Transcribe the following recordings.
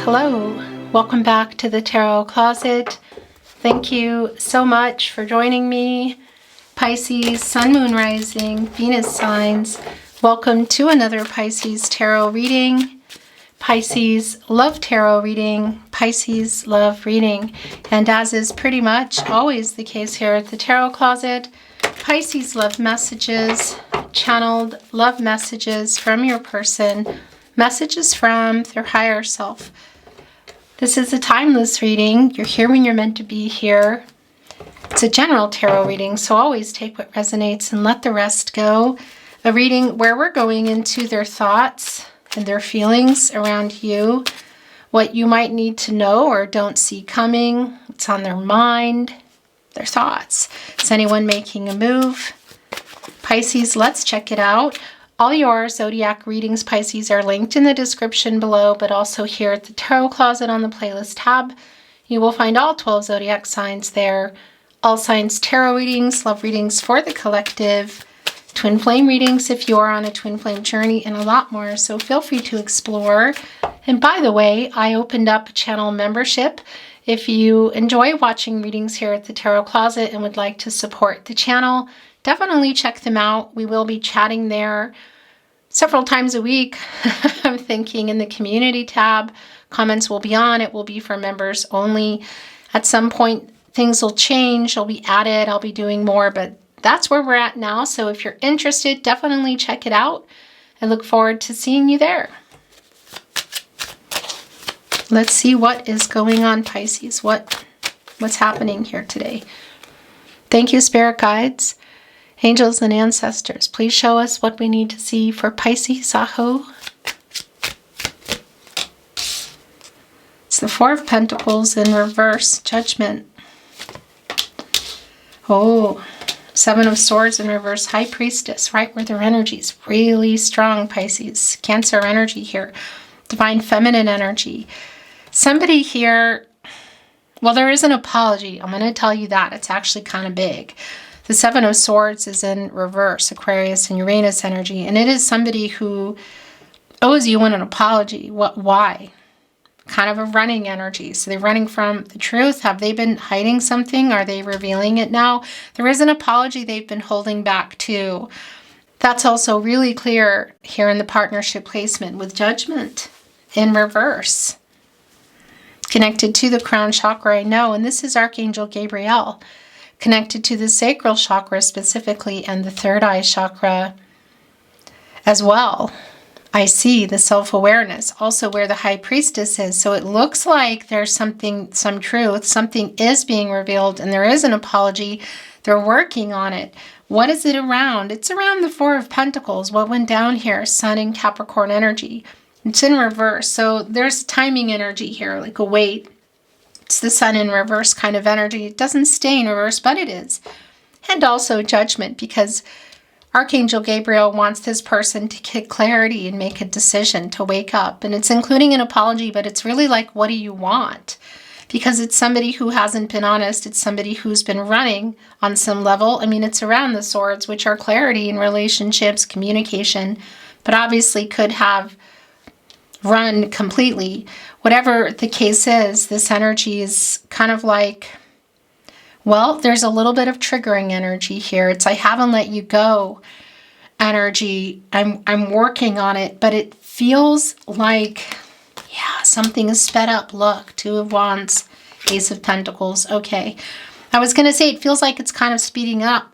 Hello, welcome back to the Tarot Closet. Thank you so much for joining me. Pisces, Sun, Moon, Rising, Venus signs. Welcome to another Pisces Tarot reading. Pisces love tarot reading, Pisces love reading. And as is pretty much always the case here at the Tarot Closet, Pisces love messages, channeled love messages from your person, messages from their higher self. This is a timeless reading. You're here when you're meant to be here. It's a general tarot reading, so always take what resonates and let the rest go. A reading where we're going into their thoughts and their feelings around you, what you might need to know or don't see coming, what's on their mind, their thoughts. Is anyone making a move? Pisces, let's check it out. All your Zodiac readings, Pisces, are linked in the description below, but also here at the Tarot Closet on the playlist tab. You will find all 12 Zodiac signs there. All signs tarot readings, love readings for the collective, twin flame readings if you are on a twin flame journey, and a lot more, so feel free to explore. And by the way, I opened up a channel membership. If you enjoy watching readings here at the Tarot Closet and would like to support the channel, definitely check them out. We will be chatting there several times a week. I'm thinking in the community tab. Comments will be on. It will be for members only. At some point, things will change. I'll be added. I'll be doing more, but that's where we're at now. So if you're interested, definitely check it out. I look forward to seeing you there. Let's see what is going on, Pisces. What's happening here today? Thank you, Spirit Guides, Angels, and Ancestors. Please show us what we need to see for Pisces. Aho. It's the Four of Pentacles in reverse. Judgment. Oh, Seven of Swords in reverse. High Priestess, right where their energy is really strong, Pisces. Cancer energy here. Divine Feminine energy. Somebody here, well, there is an apology. I'm going to tell you that. It's actually kind of big. The Seven of Swords is in reverse, Aquarius and Uranus energy, and it is somebody who owes you an apology. Why? Kind of a running energy. So they're running from the truth. Have they been hiding something? Are they revealing it now? There is an apology they've been holding back too. That's also really clear here in the partnership placement with Judgment in reverse. Connected to the crown chakra, I know, and this is Archangel Gabriel. Connected to the sacral chakra specifically and the third eye chakra as well. I see the self-awareness, also where the High Priestess is. So it looks like there's something, some truth, something is being revealed, and there is an apology. They're working on it. What is it around? It's around the Four of Pentacles. What went down here? Sun and Capricorn energy. It's in reverse. So there's timing energy here, like a wait. It's the Sun in reverse kind of energy. It doesn't stay in reverse, but it is. And also Judgment, because Archangel Gabriel wants this person to get clarity and make a decision to wake up. And it's including an apology, but it's really like, what do you want? Because it's somebody who hasn't been honest. It's somebody who's been running on some level. I mean, it's around the swords, which are clarity in relationships, communication, but obviously could have run completely. Whatever the case is, this energy is kind of like, well, there's a little bit of triggering energy here. It's I haven't let you go energy. I'm working on it, but it feels like, yeah, something is sped up. Look, Two of Wands, Ace of Pentacles. Okay. I was going to say it feels like it's kind of speeding up,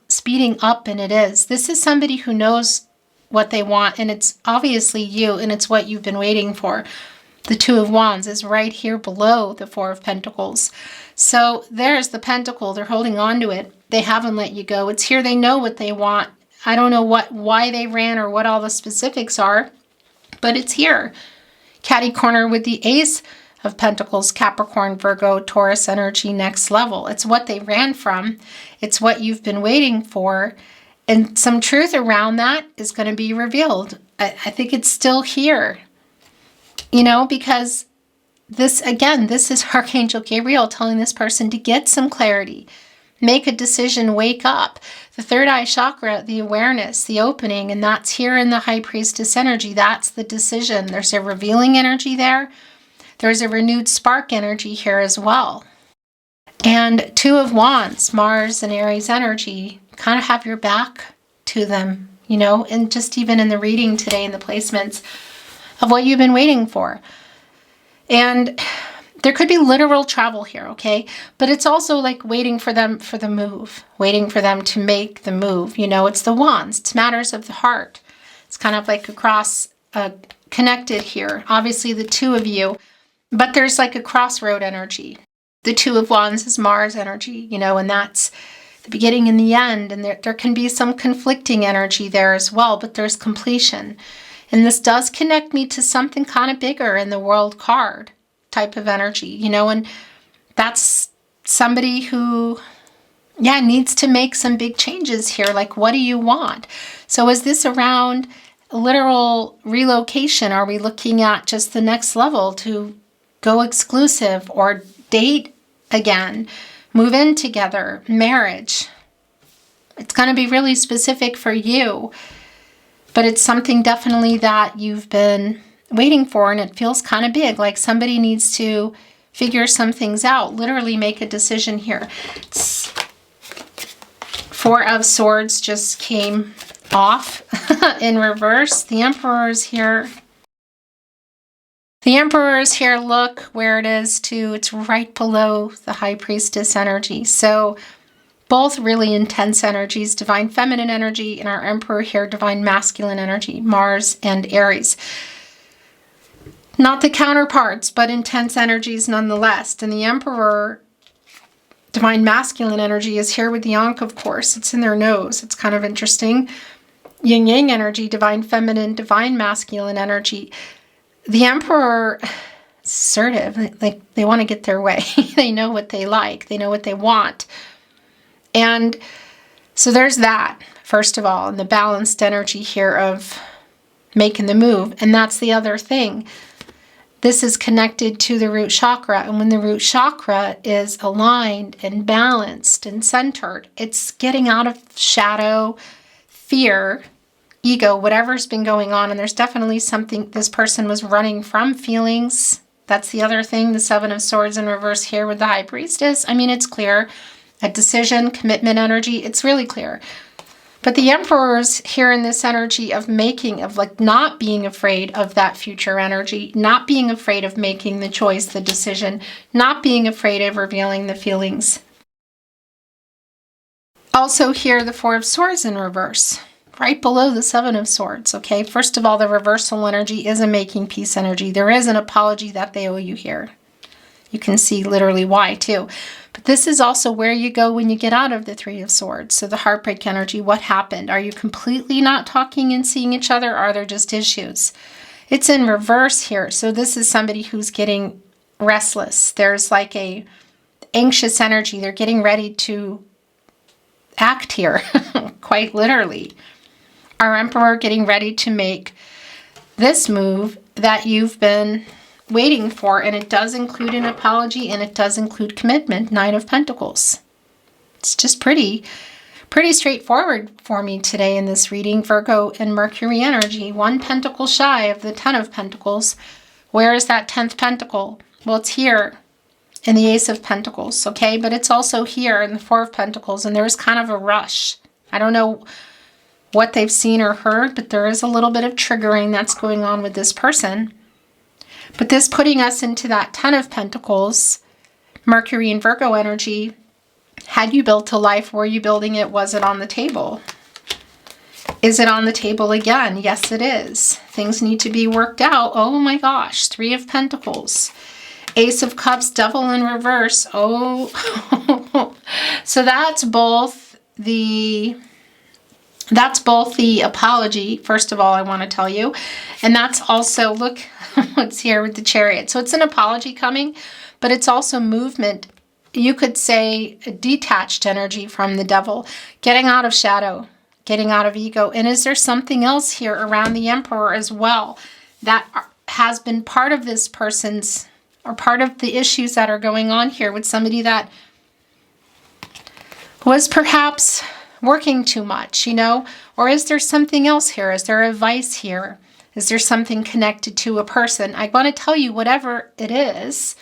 and it is. This is somebody who knows what they want, and it's obviously you, and it's what you've been waiting for. The Two of Wands is right here below the Four of Pentacles. So there's the pentacle. They're holding on to it. They haven't let you go. It's here. They know what they want. I don't know why they ran or what all the specifics are, but it's here. Catty corner with the Ace of Pentacles, Capricorn, Virgo, Taurus energy, next level. It's what they ran from. It's what you've been waiting for. And some truth around that is going to be revealed. I think it's still here. You know, because this, again, this is Archangel Gabriel telling this person to get some clarity. Make a decision, wake up. The third eye chakra, the awareness, the opening, and that's here in the High Priestess energy. That's the decision. There's a revealing energy there. There's a renewed spark energy here as well. And Two of Wands, Mars and Aries energy, kind of have your back to them, you know, and just even in the reading today in the placements of what you've been waiting for. And there could be literal travel here, okay? But it's also like waiting for them for the move, waiting for them to make the move. You know, it's the Wands, it's matters of the heart. It's kind of like across, connected here. Obviously the two of you, but there's like a crossroad energy. The Two of Wands is Mars energy, you know, and that's the beginning and the end. And there can be some conflicting energy there as well, but there's completion. And this does connect me to something kind of bigger in the World card type of energy, you know, and that's somebody who, yeah, needs to make some big changes here. Like, what do you want? So is this around literal relocation? Are we looking at just the next level to go exclusive or date again, move in together, marriage? It's going to be really specific for you, but it's something definitely that you've been waiting for, and it feels kind of big, like somebody needs to figure some things out, literally make a decision here. It's Four of Swords just came off in reverse. The Emperor is here. The Emperor is here. Look where it is too. It's right below the High Priestess energy. So both really intense energies, Divine Feminine energy, and our Emperor here, Divine Masculine energy, Mars and Aries. Not the counterparts, but intense energies nonetheless. And the Emperor, Divine Masculine energy, is here with the Ankh, of course. It's in their nose. It's kind of interesting. Yin Yang energy, Divine Feminine, Divine Masculine energy. The Emperor, assertive, like they want to get their way. They know what they like. They know what they want. And so there's that, first of all, and the balanced energy here of making the move. And that's the other thing. This is connected to the root chakra. And when the root chakra is aligned and balanced and centered, it's getting out of shadow, fear, ego, whatever's been going on. And there's definitely something, this person was running from feelings. That's the other thing, the Seven of Swords in reverse here with the High Priestess. I mean, it's clear. A decision, commitment energy, it's really clear. But the Emperor's here in this energy of making, of like not being afraid of that future energy, not being afraid of making the choice, the decision, not being afraid of revealing the feelings. Also here, the Four of Swords in reverse, right below the Seven of Swords, okay? First of all, the reversal energy is a making peace energy. There is an apology that they owe you here. You can see literally why too. But this is also where you go when you get out of the Three of Swords. So the heartbreak energy, what happened? Are you completely not talking and seeing each other? Or are there just issues? It's in reverse here. So this is somebody who's getting restless. There's like a anxious energy. They're getting ready to act here, quite literally. Our Emperor getting ready to make this move that you've been waiting for, and it does include an apology, and it does include commitment. Nine of Pentacles. It's just pretty straightforward for me today in this reading. Virgo and Mercury energy, one pentacle shy of the Ten of Pentacles. Where is that 10th pentacle? Well, it's here in the Ace of Pentacles, okay? But it's also here in the Four of Pentacles, and there's kind of a rush. I don't know what they've seen or heard, but there is a little bit of triggering that's going on with this person. But this putting us into that 10 of Pentacles, Mercury and Virgo energy. Had you built a life? Were you building it? Was it on the table? Is it on the table again? Yes, it is. Things need to be worked out. Oh my gosh. Three of Pentacles. Ace of Cups, Devil in reverse. Oh, so that's both the apology, first of all, I want to tell you. And that's also, look what's here with the Chariot. So it's an apology coming, but it's also movement. You could say a detached energy from the Devil, getting out of shadow, getting out of ego. And is there something else here around the Emperor as well that has been part of this person's, or part of the issues that are going on here with somebody that was perhaps working too much, you know? Or is there something else here? Is there a vice here Is there something connected to a person? I want to tell you, whatever it is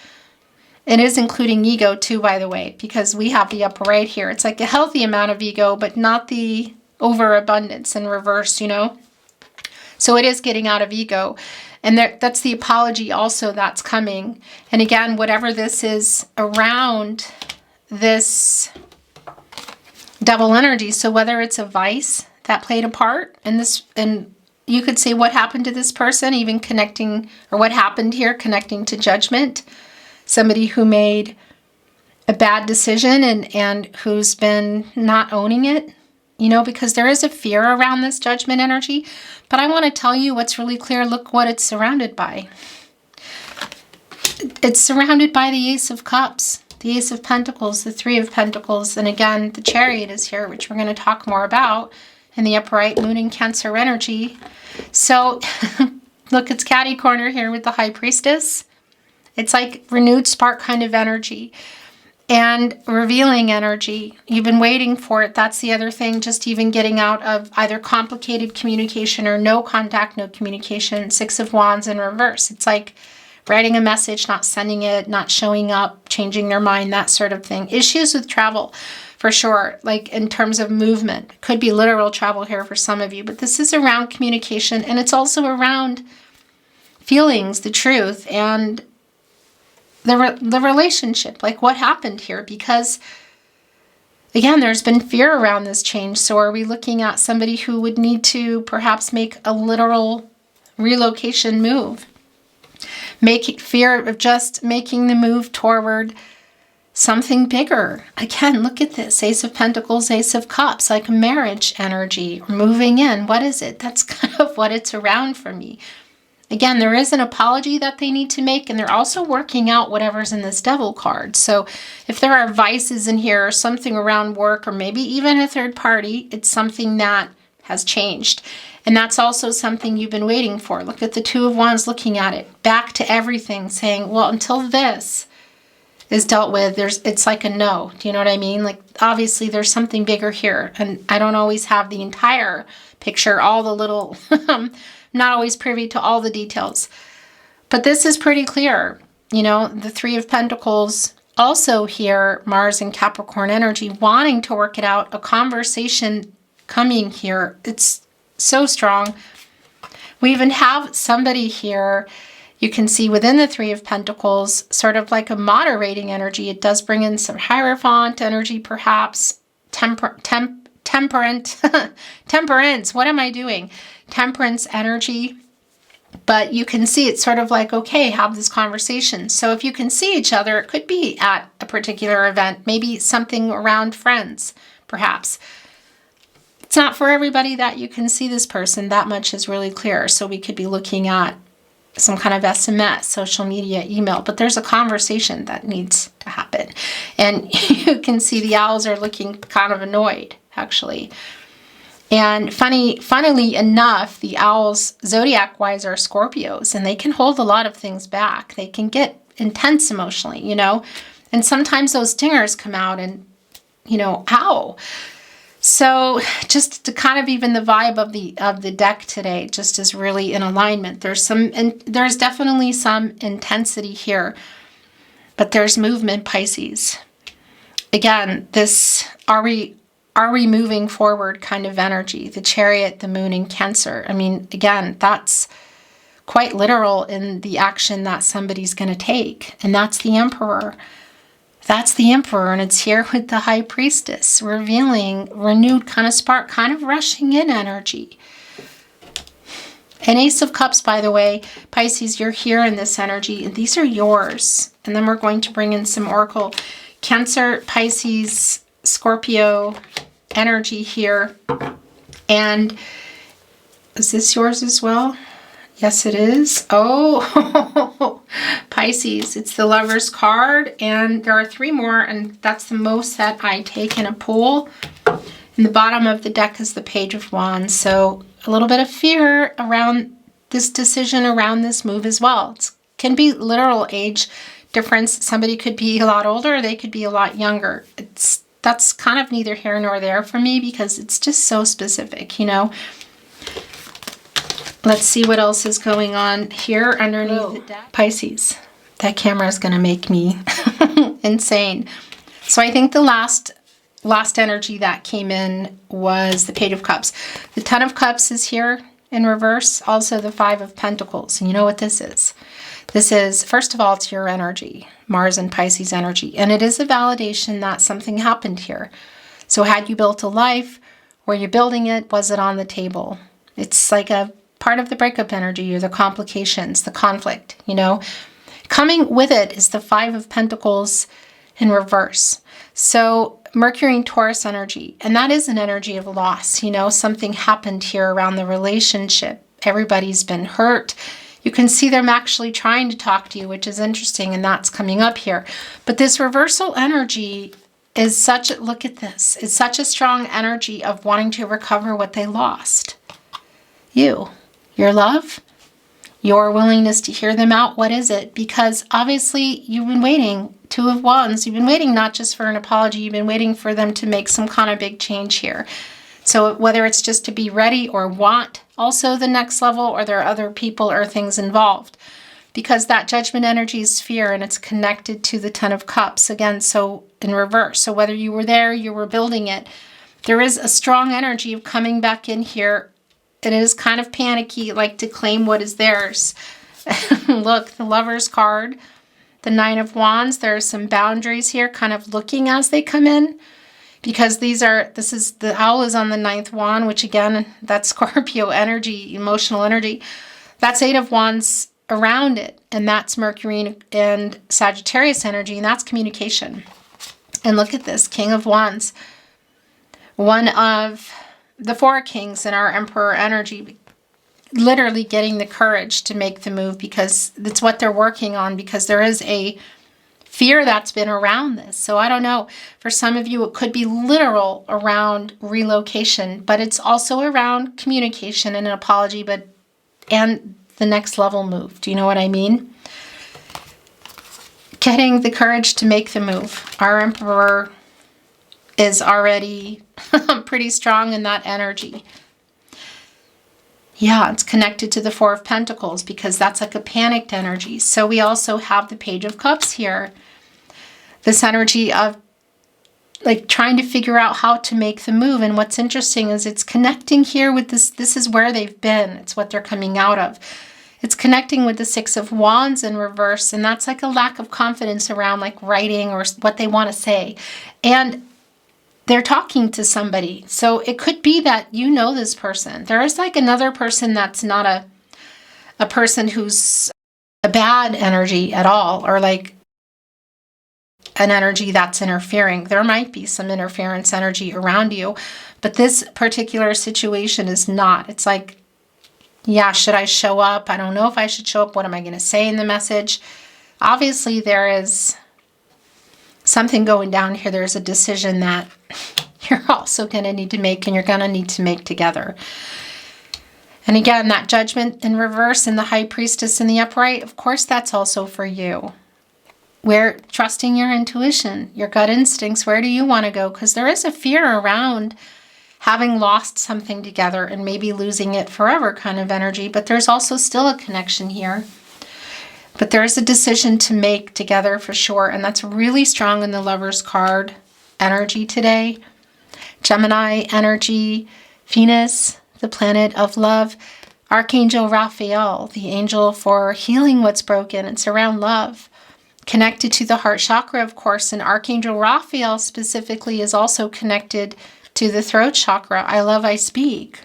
including ego too, by the way, because we have the upper right here. It's like a healthy amount of ego, but not the overabundance in reverse, you know? So it is getting out of ego. And that's the apology also that's coming. And again, whatever this is around this double energy, so whether it's a vice that played a part in this, and you could say what happened to this person, even connecting, or what happened here, connecting to judgment. Somebody who made a bad decision and who's been not owning it, you know, because there is a fear around this judgment energy. But I want to tell you what's really clear. Look what it's surrounded by. It's surrounded by the Ace of Cups, the Ace of Pentacles, the Three of Pentacles, and again, the Chariot is here, which we're going to talk more about, and the upright Moon and Cancer energy. So, look, it's catty corner here with the High Priestess. It's like renewed spark kind of energy and revealing energy. You've been waiting for it. That's the other thing, just even getting out of either complicated communication or no contact, no communication. Six of Wands in reverse. It's like writing a message, not sending it, not showing up, changing their mind, that sort of thing. Issues with travel, for sure, like in terms of movement. Could be literal travel here for some of you, but this is around communication, and it's also around feelings, the truth, and the relationship, like what happened here, because again, there's been fear around this change. So are we looking at somebody who would need to perhaps make a literal relocation move? Fear of just making the move toward something bigger. Again, look at this. Ace of Pentacles, Ace of Cups, like a marriage energy, or moving in. What is it? That's kind of what it's around for me. Again, there is an apology that they need to make, and they're also working out whatever's in this Devil card. So if there are vices in here or something around work or maybe even a third party, it's something that has changed. And that's also something you've been waiting for. Look at the Two of Wands looking at it. Back to everything, saying, well, until this is dealt with, it's like a no. Do you know what I mean? Like, obviously, there's something bigger here. And I don't always have the entire picture, all the little... not always privy to all the details. But this is pretty clear. You know, the Three of Pentacles also here, Mars and Capricorn energy, wanting to work it out, a conversation coming here. It's so strong. We even have somebody here, you can see within the Three of Pentacles, sort of like a moderating energy. It does bring in some Hierophant energy, perhaps, temperance. What am I doing? Temperance energy. But you can see it's sort of like, okay, have this conversation. So if you can see each other, it could be at a particular event, maybe something around friends, perhaps. It's not for everybody that you can see this person. That much is really clear. So we could be looking at some kind of SMS, social media, email, but there's a conversation that needs to happen. And you can see the owls are looking kind of annoyed, actually. And funnily enough, the owls, zodiac-wise, are Scorpios, and they can hold a lot of things back. They can get intense emotionally, you know, and sometimes those stingers come out and, you know, ow. So just to kind of even the vibe of the deck today just is really in alignment. There's definitely some intensity here, but there's movement, Pisces. Again, this are we moving forward kind of energy, the Chariot, the Moon, and Cancer. I mean, again, that's quite literal in the action that somebody's going to take. And that's the Emperor. That's the Emperor, and it's here with the High Priestess, revealing renewed kind of spark, kind of rushing in energy. And Ace of Cups, by the way, Pisces, you're here in this energy, and these are yours. And then we're going to bring in some Oracle. Cancer, Pisces, Scorpio energy here. And is this yours as well? Yes, it is. Oh, Pisces, it's the Lover's card, and there are 3 more, and that's the most that I take in a pool. In the bottom of the deck is the Page of Wands, so a little bit of fear around this decision, around this move as well. It can be literal age difference. Somebody could be a lot older, they could be a lot younger. That's kind of neither here nor there for me because it's just so specific, you know. Let's see what else is going on here underneath the deck. Pisces. That camera is going to make me insane. So I think the last energy that came in was the Page of Cups. The Ten of Cups is here in reverse. Also the Five of Pentacles. And you know what this is? This is, first of all, it's your energy. Mars and Pisces energy. And it is a validation that something happened here. So had you built a life? Were you building it? Was it on the table? It's like a part of the breakup energy or the complications, the conflict, you know. Coming with it is the Five of Pentacles in reverse. So Mercury and Taurus energy, and that is an energy of loss. You know, something happened here around the relationship. Everybody's been hurt. You can see them actually trying to talk to you, which is interesting, and that's coming up here. But this reversal energy is such a, look at this, it's such a strong energy of wanting to recover what they lost. Your love, your willingness to hear them out. What is it? Because obviously you've been waiting. Two of Wands. You've been waiting not just for an apology. You've been waiting for them to make some kind of big change here. So whether it's just to be ready or want also the next level, or there are other people or things involved. Because that Judgment energy is fear, and it's connected to the Ten of Cups. Again, so in reverse. So whether you were there, you were building it, there is a strong energy of coming back in here. It is kind of panicky, like to claim what is theirs. Look, the Lover's card, the Nine of Wands. There are some boundaries here, kind of looking as they come in, because this is the owl is on the ninth wand, which again, that's Scorpio energy, emotional energy. That's Eight of Wands around it, and that's Mercury and Sagittarius energy, and that's communication. And look at this, King of Wands, one of the Four Kings in our Emperor energy, literally getting the courage to make the move, because it's what they're working on, because there is a fear that's been around this. So I don't know, for some of you it could be literal around relocation, but it's also around communication and an apology, and the next level move. Do you know what I mean? Getting the courage to make the move. Our Emperor is already pretty strong in that energy. Yeah, it's connected to the Four of Pentacles, because that's like a panicked energy. So we also have the Page of Cups here. This energy of like trying to figure out how to make the move. And what's interesting is it's connecting here with this. This is where they've been. It's what they're coming out of. It's connecting with the Six of Wands in reverse. And that's like a lack of confidence around like writing or what they want to say. And they're talking to somebody. So it could be that you know this person. There is like another person that's not a person who's a bad energy at all, or like an energy that's interfering. There might be some interference energy around you, but this particular situation is not. It's like, yeah, should I show up? I don't know if I should show up. What am I going to say in the message? Obviously, there is something going down here. There's a decision that you're also going to need to make, and you're going to need to make together. And again, that Judgment in reverse and the High Priestess in the upright, of course, that's also for you. Where trusting your intuition, your gut instincts, where do you want to go? Because there is a fear around having lost something together and maybe losing it forever kind of energy, but there's also still a connection here. But there is a decision to make together for sure, and that's really strong in the Lover's card energy today. Gemini energy, Venus, the planet of love, Archangel Raphael, the angel for healing what's broken. It's around love. Connected to the heart chakra, of course, and Archangel Raphael specifically is also connected to the throat chakra. I love, I speak.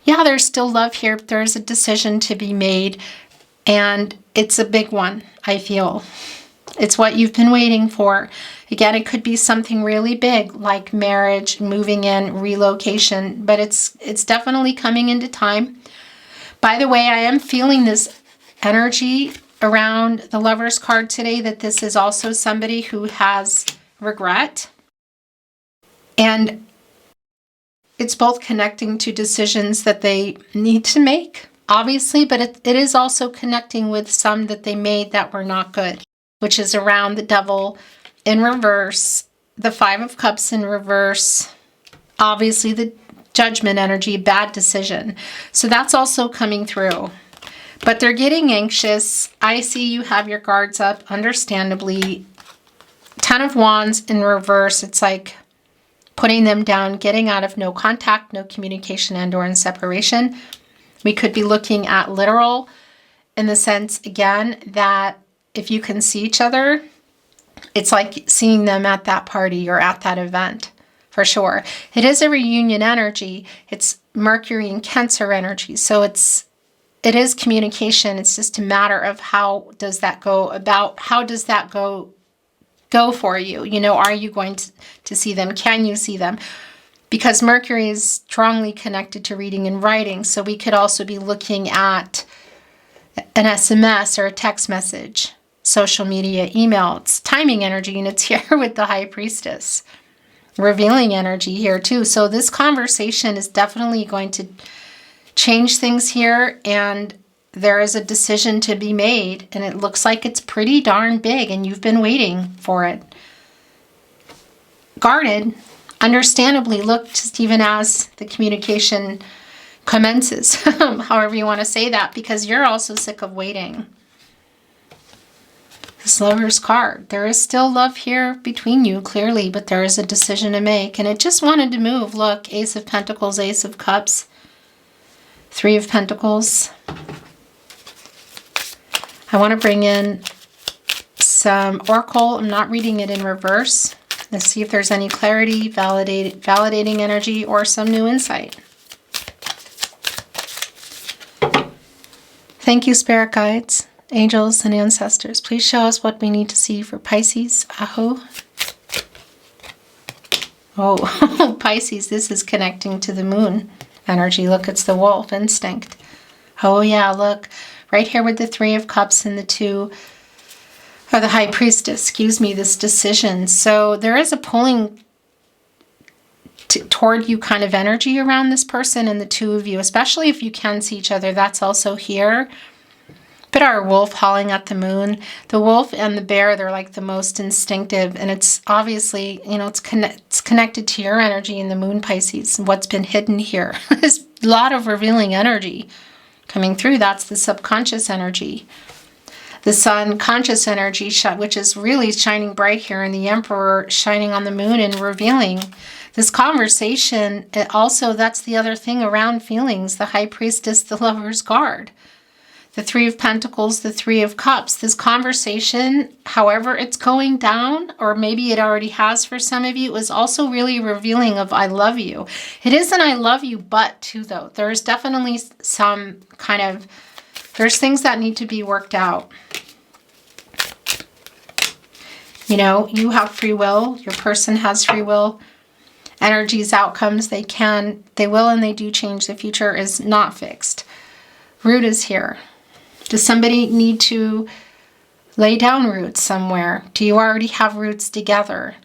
Yeah, there's still love here. There's a decision to be made, and it's a big one, I feel. It's what you've been waiting for. Again, it could be something really big like marriage, moving in, relocation, but it's definitely coming into time. By the way, I am feeling this energy around the Lover's card today, that this is also somebody who has regret. And it's both connecting to decisions that they need to make, obviously, but it is also connecting with some that they made that were not good, which is around the Devil in reverse, the Five of Cups in reverse, obviously the judgment energy, bad decision. So that's also coming through. But they're getting anxious. I see you have your guards up, understandably. 10 of Wands in reverse. It's like putting them down, getting out of no contact, no communication, and or in separation. We could be looking at literal in the sense, again, that if you can see each other, it's like seeing them at that party or at that event, for sure. It is a reunion energy. It's Mercury and Cancer energy. So it is communication. It's just a matter of how does that go about, how does that go for you? You know, are you going to see them? Can you see them? Because Mercury is strongly connected to reading and writing. So we could also be looking at an SMS or a text message, social media, email. It's timing energy, and it's here with the High Priestess. Revealing energy here too. So this conversation is definitely going to change things here, and there is a decision to be made, and it looks like it's pretty darn big, and you've been waiting for it. Guarded, understandably, look, just even as the communication commences, however you want to say that, because you're also sick of waiting. This Lover's card. There is still love here between you, clearly, but there is a decision to make, and it just wanted to move. Look, Ace of Pentacles, Ace of Cups, Three of Pentacles. I want to bring in some Oracle. I'm not reading it in reverse. Let's see if there's any clarity, validating energy, or some new insight. Thank you, Spirit Guides, Angels, and Ancestors. Please show us what we need to see for Pisces. Aho. Oh, Pisces, this is connecting to the moon energy. Look, it's the wolf instinct. Oh, yeah, look. Right here with the Three of Cups and the Two, or the High Priestess, excuse me, this decision. So there is a pulling toward you kind of energy around this person and the two of you, especially if you can see each other. That's also here. But our wolf howling at the moon, the wolf and the bear, they're like the most instinctive, and it's obviously, you know, it's connected to your energy in the moon, Pisces, and what's been hidden here. There's a lot of revealing energy coming through. That's the subconscious energy. The sun conscious energy, which is really shining bright here, and the Emperor shining on the moon and revealing this conversation. Also, that's the other thing around feelings, the High Priestess, the Lover's card, the Three of Pentacles, the Three of Cups. This conversation, however it's going down, or maybe it already has for some of you, is also really revealing of I love you. It is an I love you but too, though. There's definitely some kind of, there's things that need to be worked out. You know, you have free will. Your person has free will. Energies, outcomes, they will, and they do change. The future is not fixed. Root is here. Does somebody need to lay down roots somewhere? Do you already have roots together?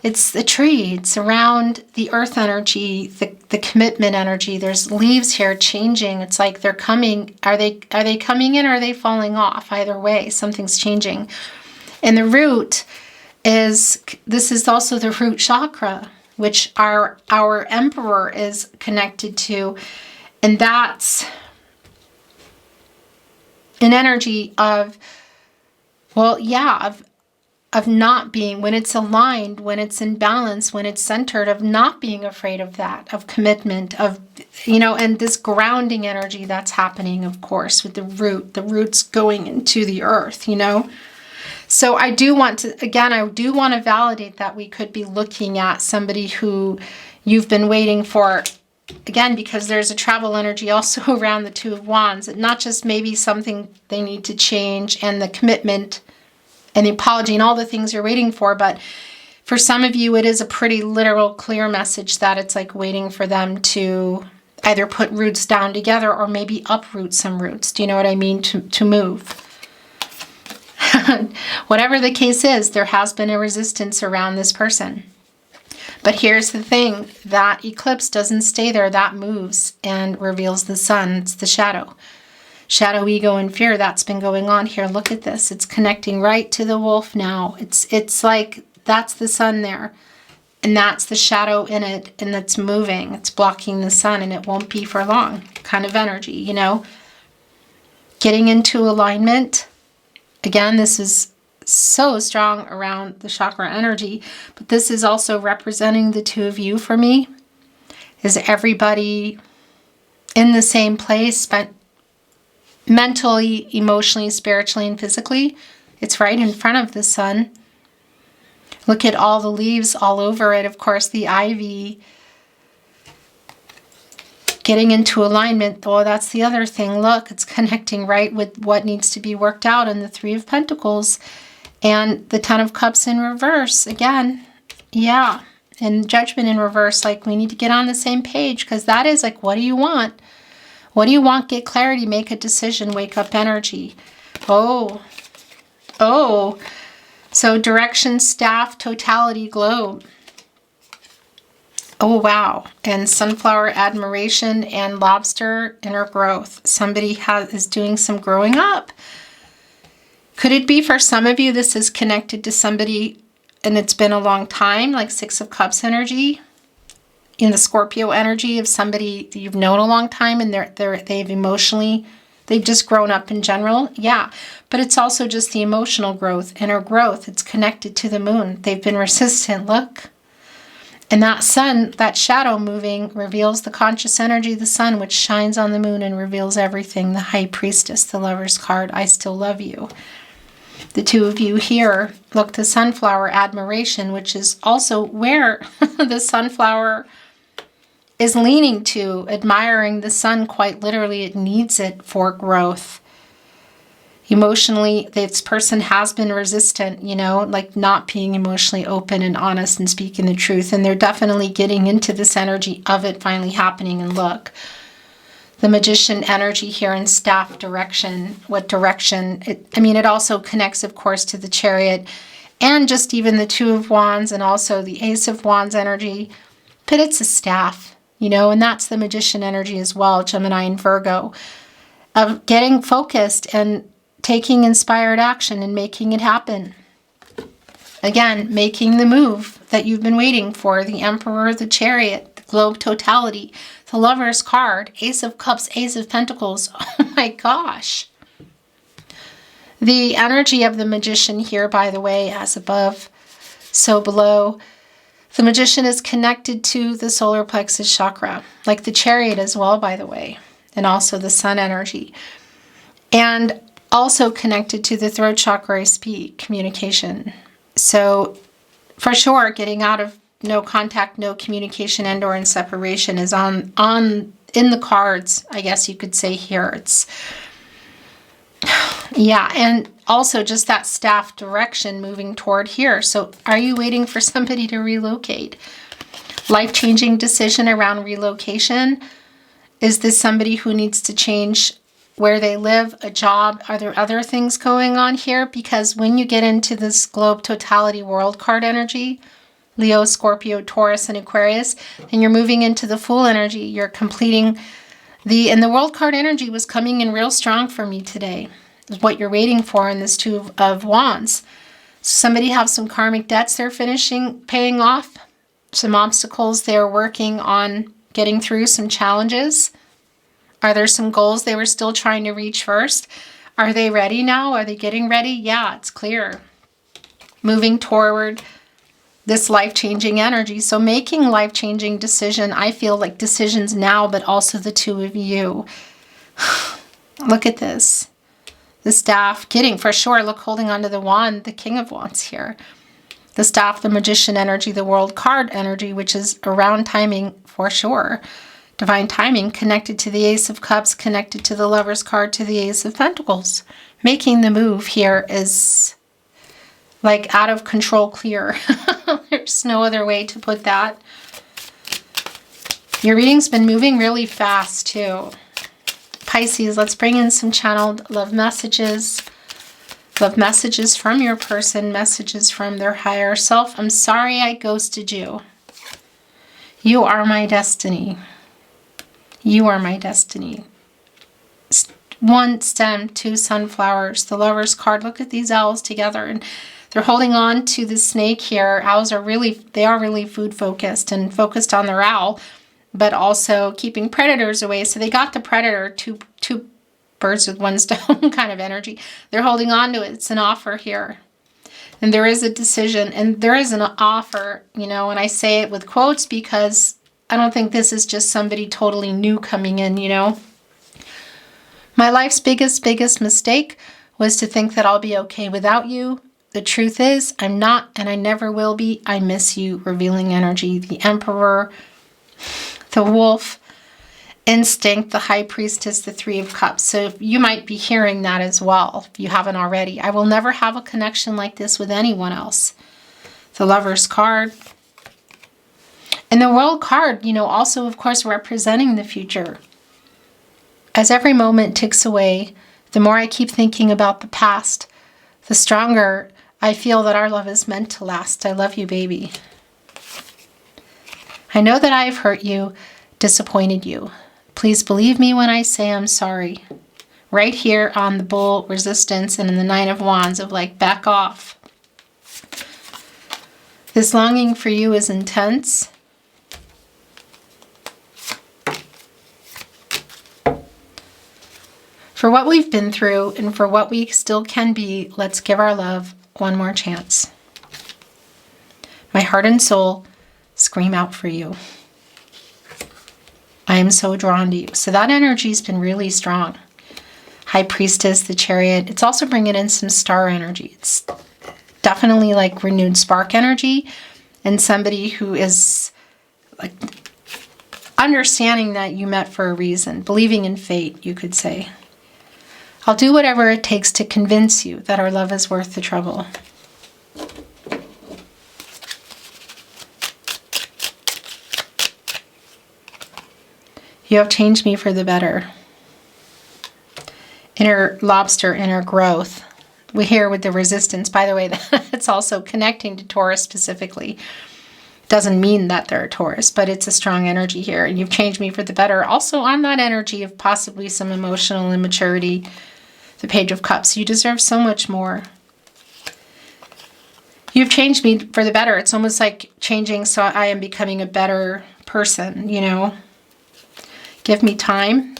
It's the tree. It's around the earth energy, the commitment energy. There's leaves here changing. It's like they're coming. Are they coming in, or are they falling off? Either way, something's changing. And the root is, this is also the root chakra, which our Emperor is connected to. And that's an energy of, well, yeah, of not being, when it's aligned, when it's in balance, when it's centered, of not being afraid of that, of commitment, of, you know, and this grounding energy that's happening, of course, with the roots going into the earth, you know. So I do want to validate that we could be looking at somebody who you've been waiting for. Again, because there's a travel energy also around the Two of Wands. Not just maybe something they need to change, and the commitment and the apology and all the things you're waiting for. But for some of you, it is a pretty literal, clear message that it's like waiting for them to either put roots down together or maybe uproot some roots. Do you know what I mean? To move. Whatever the case is, there has been a resistance around this person. But here's the thing, that eclipse doesn't stay there, that moves and reveals the sun. It's the shadow. Shadow, ego, and fear, that's been going on here. Look at this. It's connecting right to the wolf now. It's like, that's the sun there. And that's the shadow in it, and it's moving. It's blocking the sun, and it won't be for long kind of energy, you know. Getting into alignment. Again, this is so strong around the chakra energy, but this is also representing the two of you for me. Is everybody in the same place, but mentally, emotionally, spiritually, and physically? It's right in front of the sun. Look at all the leaves all over it. Of course, the ivy. Getting into alignment. Oh, that's the other thing. Look, it's connecting right with what needs to be worked out in the Three of Pentacles. And the Ten of Cups in reverse. Again, yeah. And Judgment in reverse. Like, we need to get on the same page. Because that is like, what do you want? What do you want? Get clarity. Make a decision. Wake up energy. Oh. Oh. So direction, staff, totality, globe. Oh, wow. And sunflower, admiration, and lobster, inner growth. Somebody is doing some growing up. Could it be for some of you this is connected to somebody and it's been a long time, like Six of Cups energy, in the Scorpio energy of somebody that you've known a long time, and they've just grown up in general. Yeah, but it's also just the emotional growth, inner growth. It's connected to the moon. They've been resistant. Look. And that sun, that shadow moving, reveals the conscious energy of the sun, which shines on the moon and reveals everything. The High Priestess, the Lover's card, I still love you. The two of you here, look, the sunflower, admiration, which is also where the sunflower is leaning to, admiring the sun. Quite literally, it needs it for growth. Emotionally, this person has been resistant, you know, like not being emotionally open and honest and speaking the truth. And they're definitely getting into this energy of it finally happening. And look, the Magician energy here in staff direction. What direction? It also connects, of course, to the Chariot and just even the Two of Wands and also the Ace of Wands energy. But it's a staff, you know, and that's the Magician energy as well, Gemini and Virgo, of getting focused and taking inspired action and making it happen. Again, making the move that you've been waiting for. The Emperor, the Chariot, the Globe totality, the Lover's card, Ace of Cups, Ace of Pentacles. Oh my gosh. The energy of the Magician here, by the way, as above, so below. The Magician is connected to the solar plexus chakra, like the Chariot as well, by the way, and also the Sun energy. And also connected to the throat chakra, I speak, communication. So for sure, getting out of no contact, no communication, and/or in separation is on in the cards, I guess you could say here. It's, yeah, and also just that staff direction moving toward here. So are you waiting for somebody to relocate? Life-changing decision around relocation. Is this somebody who needs to change where they live, a job? Are there other things going on here? Because when you get into this globe totality world card energy, Leo, Scorpio, Taurus, and Aquarius, and you're moving into the Fool energy, you're completing and the world card energy was coming in real strong for me today. Is what you're waiting for in this Two of Wands. Somebody have some karmic debts they're paying off, some obstacles they're working on getting through, some challenges. Are there some goals they were still trying to reach first? Are they ready now? Are they getting ready? Yeah, it's clear. Moving toward this life-changing energy. So making life-changing decision, I feel like decisions now, but also the two of you. Look at this. The staff, getting for sure, look, holding onto the wand, the King of Wands here. The staff, the Magician energy, the World card energy, which is around timing for sure. Divine timing connected to the Ace of Cups, connected to the Lover's card, to the Ace of Pentacles. Making the move here is like out of control clear. There's no other way to put that. Your reading's been moving really fast too. Pisces, let's bring in some channeled love messages. Love messages from your person, messages from their higher self. I'm sorry I ghosted you. You are my destiny. You are my destiny. One stem, two sunflowers. The Lover's card. Look at these owls together. And They're holding on to the snake here. Owls are they are really food focused and focused on their owl, but also keeping predators away. So they got the predator, two birds with one stone kind of energy. They're holding on to it. It's an offer here. And there is a decision and there is an offer, you know, and I say it with quotes because I don't think this is just somebody totally new coming in, you know. My life's biggest mistake was to think that I'll be okay without you. The truth is, I'm not, and I never will be. I miss you. Revealing energy. The Emperor, the Wolf, Instinct, the High Priestess, the Three of Cups. So you might be hearing that as well, if you haven't already. I will never have a connection like this with anyone else. The Lover's card. And the World card, you know, also, of course, representing the future. As every moment ticks away, the more I keep thinking about the past, the stronger I feel that our love is meant to last. I love you, baby. I know that I have hurt you, disappointed you. Please believe me when I say I'm sorry. Right here on the Bull, Resistance, and in the Nine of Wands of like, back off. This longing for you is intense. For what we've been through and for what we still can be, let's give our love one more chance. My heart and soul scream out for you. I am so drawn to you. So that energy's been really strong. High Priestess, the Chariot. It's also bringing in some star energy. It's definitely like renewed spark energy and somebody who is like understanding that you met for a reason, believing in fate, you could say. I'll do whatever it takes to convince you that our love is worth the trouble. You have changed me for the better. Inner lobster, inner growth. We hear with the Resistance, by the way, it's also connecting to Taurus specifically. Doesn't mean that they're a Taurus, but it's a strong energy here. And you've changed me for the better. Also on that energy of possibly some emotional immaturity. The Page of Cups. You deserve so much more. You've changed me for the better. It's almost like changing so I am becoming a better person, you know. Give me time.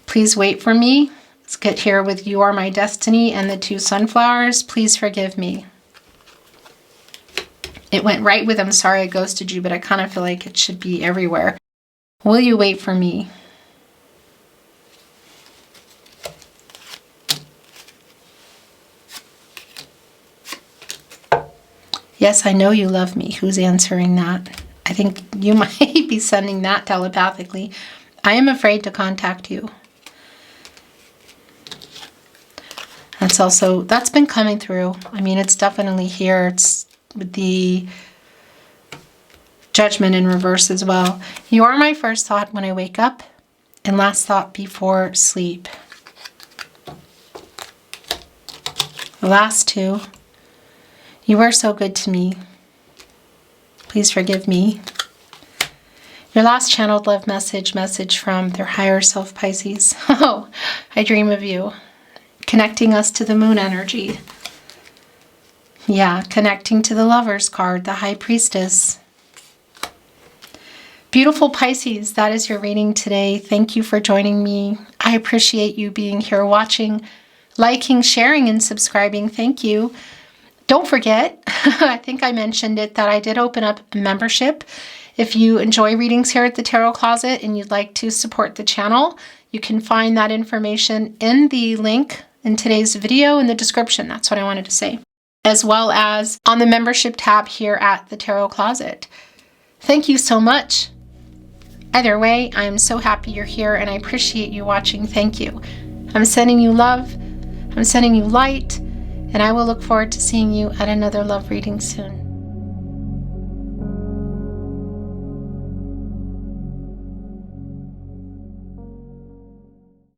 Please wait for me. Let's get here with You Are My Destiny and the two sunflowers. Please forgive me. It went right with I'm sorry I ghosted you, but I kind of feel like it should be everywhere. Will you wait for me? Yes, I know you love me. Who's answering that? I think you might be sending that telepathically. I am afraid to contact you. That's been coming through. I mean, it's definitely here. It's with the Judgment in reverse as well. You are my first thought when I wake up and last thought before sleep. The last two. You are so good to me. Please forgive me. Your last channeled love message from their higher self, Pisces. Oh, I dream of you. Connecting us to the moon energy. Yeah, connecting to the Lover's card, the High Priestess. Beautiful Pisces, that is your reading today. Thank you for joining me. I appreciate you being here watching, liking, sharing, and subscribing. Thank you. Don't forget, I think I mentioned it, that I did open up a membership. If you enjoy readings here at the Tarot Closet and you'd like to support the channel, you can find that information in the link in today's video in the description. That's what I wanted to say. As well as on the membership tab here at the Tarot Closet. Thank you so much. Either way, I am so happy you're here and I appreciate you watching. Thank you. I'm sending you love. I'm sending you light. And I will look forward to seeing you at another love reading soon.